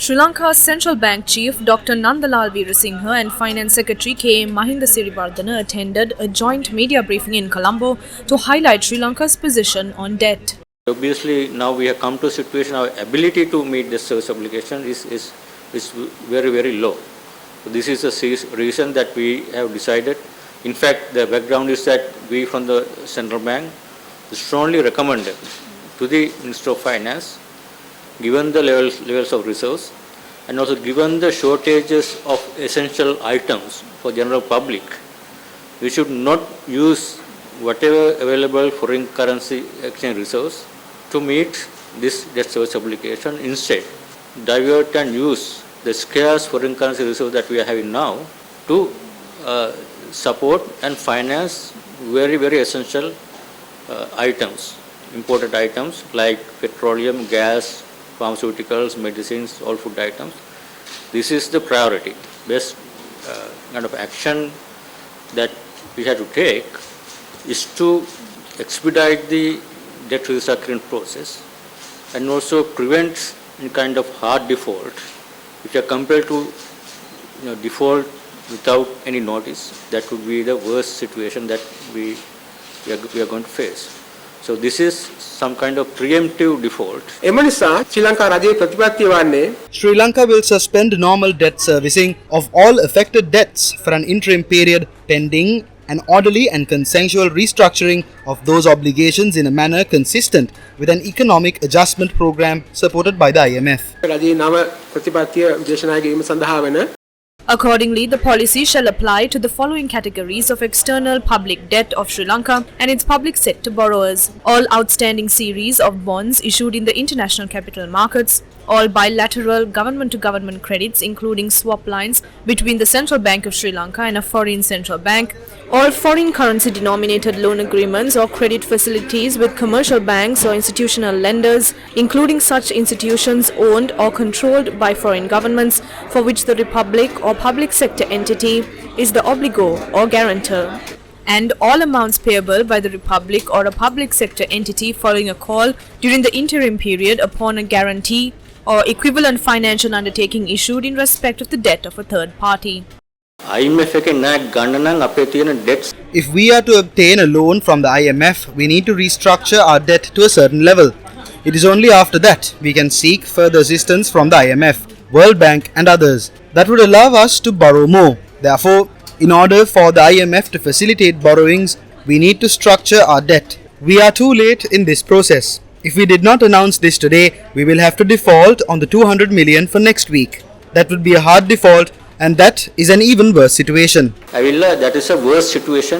Sri Lanka's Central Bank Chief Dr. Nandalal Veerasinghe and Finance Secretary K. Mahinda Sirivardhana attended a joint media briefing in Colombo to highlight Sri Lanka's position on debt. Obviously, now we have come to a situation our ability to meet the service obligation is very, very low. So this is the reason that we have decided. In fact, the background is that we from the Central Bank strongly recommended to the Minister of Finance, given the levels of resource and also given the shortages of essential items for general public, we should not use whatever available foreign currency exchange resource to meet this debt service obligation. Instead, divert and use the scarce foreign currency resource that we are having now to support and finance very, very essential items, imported items like petroleum, gas, pharmaceuticals, medicines, all food items. This is the priority. Best kind of action that we have to take is to expedite the debt restructuring process and also prevent any kind of hard default. If you are compelled to default without any notice, that would be the worst situation that we are going to face. So this is some kind of preemptive default. Sri Lanka will suspend normal debt servicing of all affected debts for an interim period pending an orderly and consensual restructuring of those obligations in a manner consistent with an economic adjustment program supported by the IMF. Accordingly, the policy shall apply to the following categories of external public debt of Sri Lanka and its public sector borrowers: all outstanding series of bonds issued in the international capital markets, all bilateral government-to-government credits including swap lines between the Central Bank of Sri Lanka and a foreign central bank, all foreign currency denominated loan agreements or credit facilities with commercial banks or institutional lenders, including such institutions owned or controlled by foreign governments for which the Republic or public sector entity is the obligor or guarantor, and all amounts payable by the Republic or a public sector entity following a call during the interim period upon a guarantee or equivalent financial undertaking issued in respect of the debt of a third party. If we are to obtain a loan from the IMF, we need to restructure our debt to a certain level. It is only after that we can seek further assistance from the IMF, World Bank and others. That would allow us to borrow more. Therefore, in order for the IMF to facilitate borrowings, we need to structure our debt. We are too late in this process. If we did not announce this today, we will have to default on the 200 million for next week. That would be a hard default, and that is an even worse situation. That is a worse situation.